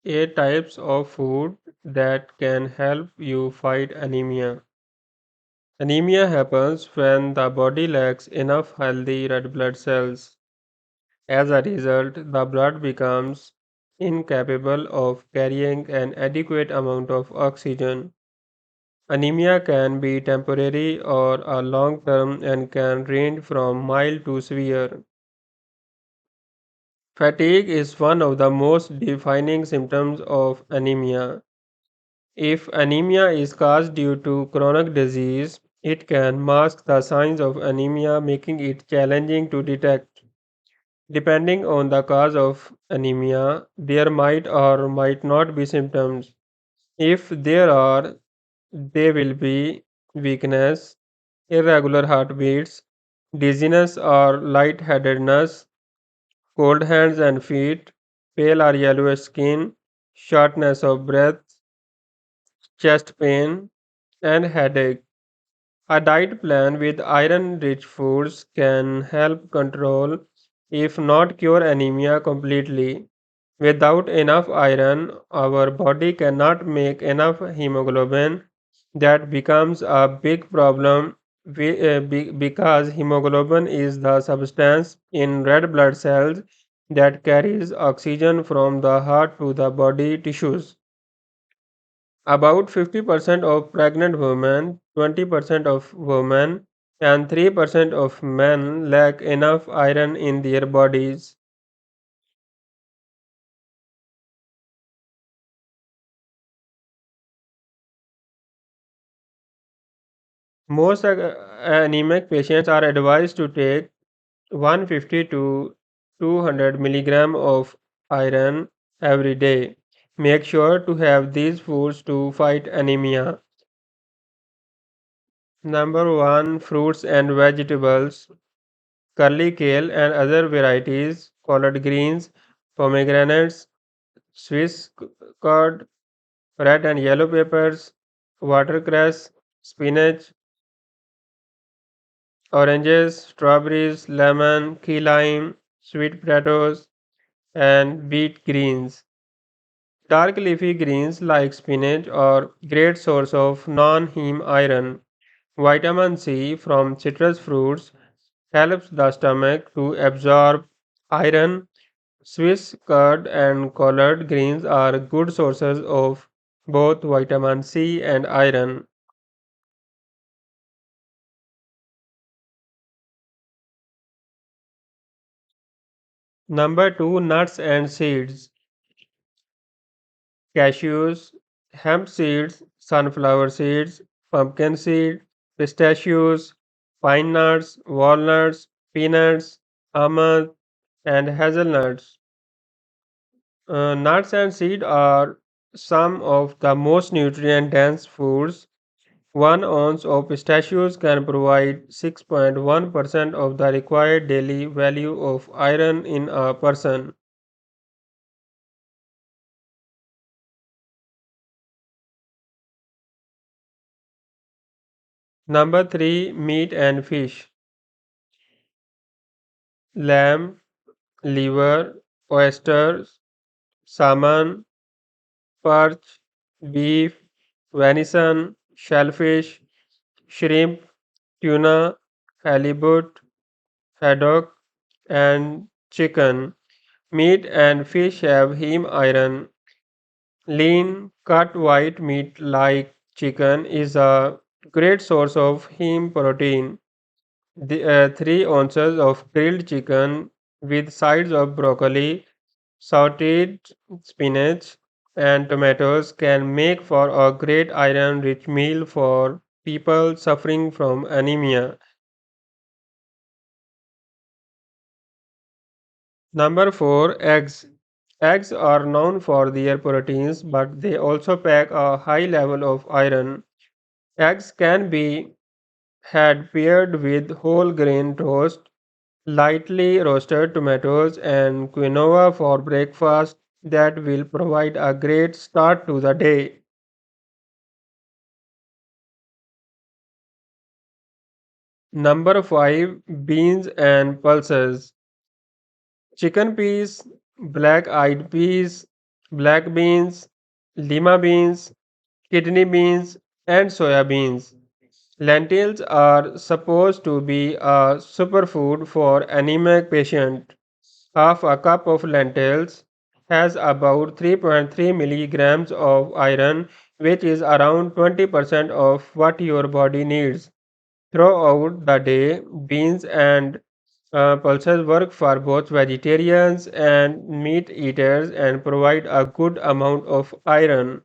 8 types of food that can help you fight anemia. Anemia happens when the body lacks enough healthy red blood cells. As a result, the blood becomes incapable of carrying an adequate amount of oxygen. Anemia can be temporary or a long term and can range from mild to severe. Fatigue is one of the most defining symptoms of anemia. If anemia is caused due to chronic disease, it can mask the signs of anemia, making it challenging to detect. Depending on the cause of anemia, there might or might not be symptoms. If there are, they will be weakness, irregular heartbeats, dizziness or lightheadedness, cold hands and feet, pale or yellowish skin, shortness of breath, chest pain, and headache. A diet plan with iron rich foods can help control, if not cure, anemia completely. Without enough iron, our body cannot make enough hemoglobin. That becomes a big problem because hemoglobin is the substance in red blood cells that carries oxygen from the heart to the body tissues. About 50% of pregnant women, 20% of women, and 3% of men lack enough iron in their bodies. Most anemic patients are advised to take 150 to 200 milligram of iron every day. Make sure to have these foods to fight anemia. Number 1, fruits and vegetables. Curly kale and other varieties, collard greens, pomegranates, Swiss chard, red and yellow peppers, watercress, spinach, oranges, strawberries, lemon, key lime, sweet potatoes, and beet greens. Dark leafy greens like spinach are great source of non-heme iron. Vitamin C from citrus fruits helps the stomach to absorb iron. Swiss chard and collard greens are good sources of both vitamin C and iron. Number 2, nuts and seeds. Cashews, hemp seeds, sunflower seeds, pumpkin seed, pistachios, pine nuts, walnuts, peanuts, almonds, and hazelnuts. Nuts and seeds are some of the most nutrient dense foods. 1 ounce of pistachios can provide 6.1% of the required daily value of iron in a person. Number 3, meat and fish. Lamb, liver, oysters, salmon, perch, beef, venison, shellfish, shrimp, tuna, halibut, haddock, and chicken. Meat and fish have heme iron. Lean, cut white meat like chicken is a great source of heme protein. 3 ounces of grilled chicken with sides of broccoli, sauteed spinach, and tomatoes can make for a great iron rich meal for people suffering from anemia. Number 4, eggs. Eggs are known for their proteins, but they also pack a high level of iron. Eggs can be had paired with whole grain toast, lightly roasted tomatoes, and quinoa for breakfast that will provide a great start to the day. Number 5, beans and pulses. Chicken peas, black eyed peas, black beans, lima beans, kidney beans, and soya beans. Lentils are supposed to be a superfood for anemic patients. Half a cup of lentils has about 3.3 milligrams of iron, which is around 20% of what your body needs. Throughout the day, beans and pulses work for both vegetarians and meat eaters and provide a good amount of iron.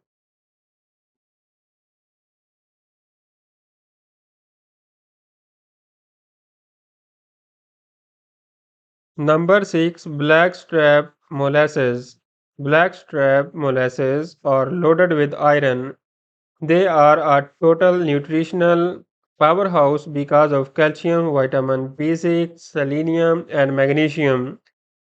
Number 6. Blackstrap molasses. Blackstrap molasses are loaded with iron. They are a total nutritional powerhouse because of calcium, vitamin B6, selenium, and magnesium.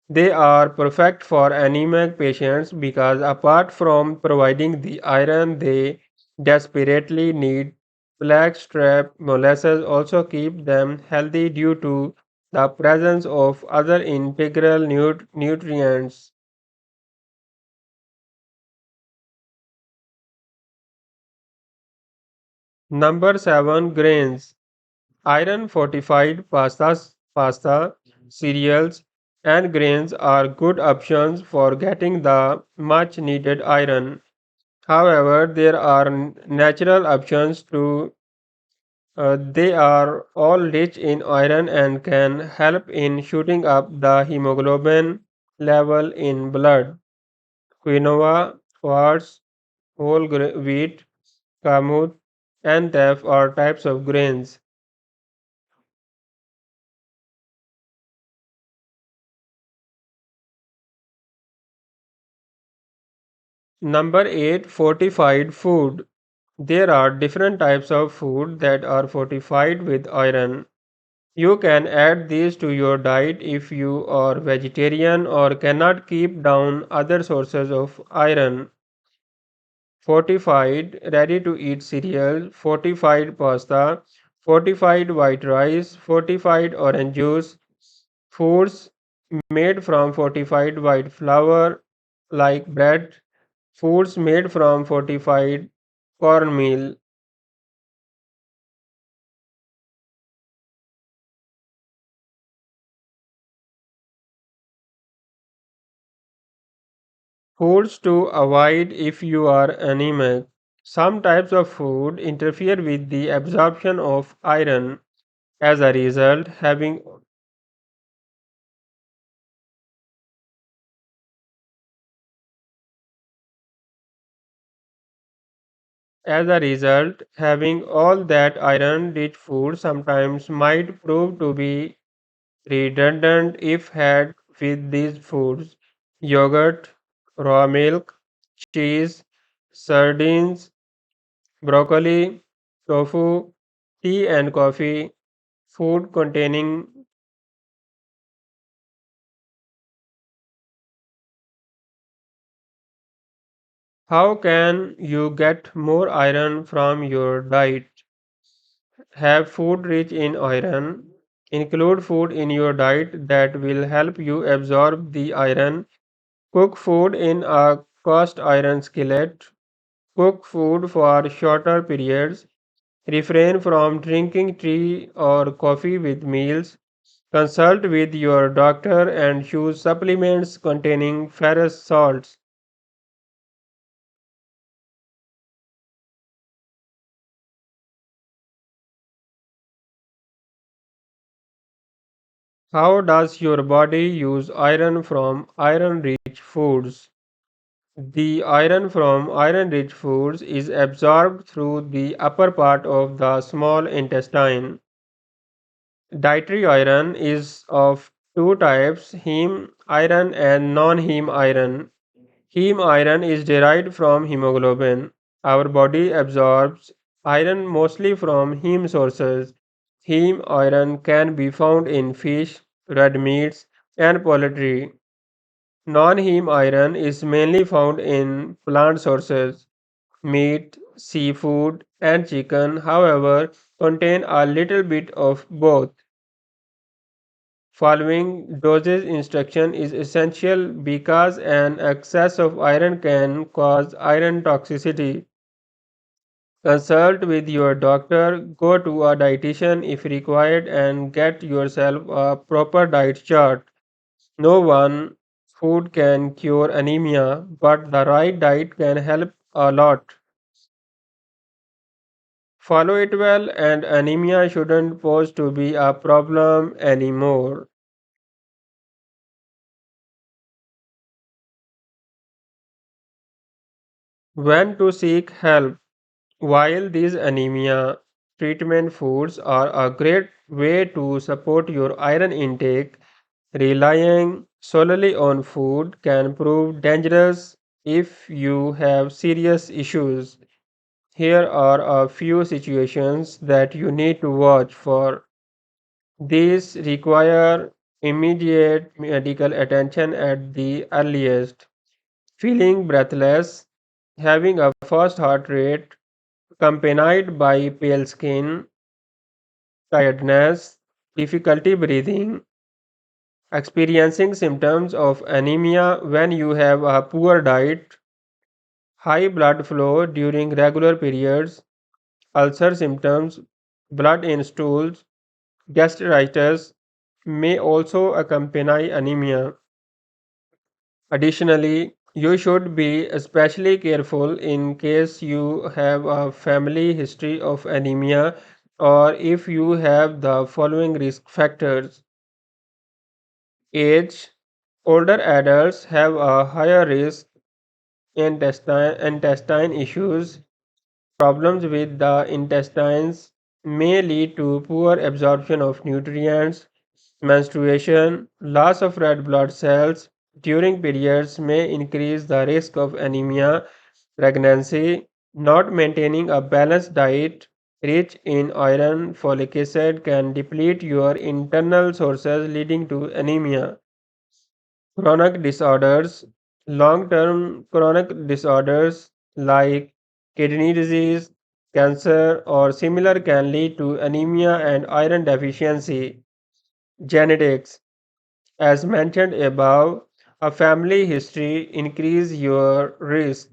They are perfect for anemic patients because apart from providing the iron they desperately need, blackstrap molasses also keep them healthy due to the presence of other integral nutrients. Number 7. Grains. Iron fortified pasta, cereals, and grains are good options for getting the much needed iron. However, there are natural options too. They are all rich in iron and can help in shooting up the hemoglobin level in blood. Quinoa, oats, wheat, kamut, and teff are types of grains. Number 8. Fortified food. There are different types of food that are fortified with iron. You can add these to your diet if you are vegetarian or cannot keep down other sources of iron. Fortified, ready to eat cereal, fortified pasta, fortified white rice, fortified orange juice, foods made from fortified white flour like bread, foods made from fortified cornmeal. Foods to avoid if you are anemic. Some types of food interfere with the absorption of iron. As a result, having all that iron-rich food sometimes might prove to be redundant if had with these foods. Yogurt, raw milk, cheese, sardines, broccoli, tofu, tea and coffee, food containing. How can you get more iron from your diet? Have food rich in iron. Include food in your diet that will help you absorb the iron. Cook food in a cast iron skillet. Cook food for shorter periods. Refrain from drinking tea or coffee with meals. Consult with your doctor and choose supplements containing ferrous salts. How does your body use iron from iron rich foods? The iron from iron rich foods is absorbed through the upper part of the small intestine. Dietary iron is of two types, heme iron and non-heme iron. Heme iron is derived from hemoglobin. Our body absorbs iron mostly from heme sources. Heme iron can be found in fish, red meats, and poultry. Non-heme iron is mainly found in plant sources. Meat, seafood, and chicken, however, contain a little bit of both. Following dosage instruction is essential because an excess of iron can cause iron toxicity. Consult with your doctor, go to a dietitian if required, and get yourself a proper diet chart. No one food can cure anemia, but the right diet can help a lot. Follow it well, and anemia shouldn't pose to be a problem anymore. When to seek help? While these anemia treatment foods are a great way to support your iron intake, relying solely on food can prove dangerous if you have serious issues. Here are a few situations that you need to watch for. These require immediate medical attention at the earliest. Feeling breathless, having a fast heart rate accompanied by pale skin, tiredness, difficulty breathing, experiencing symptoms of anemia when you have a poor diet, high blood flow during regular periods, ulcer symptoms, blood in stools, gastritis may also accompany anemia. Additionally, you should be especially careful in case you have a family history of anemia or if you have the following risk factors. Age: older adults have a higher risk intestine issues. Problems with the intestines may lead to poor absorption of nutrients. Menstruation, loss of red blood cells during periods may increase the risk of anemia. Pregnancy, not maintaining a balanced diet rich in iron, folic acid can deplete your internal sources leading to anemia. Chronic disorders, long-term chronic disorders like kidney disease, cancer, or similar can lead to anemia and iron deficiency. Genetics, as mentioned above, a family history increase your risk.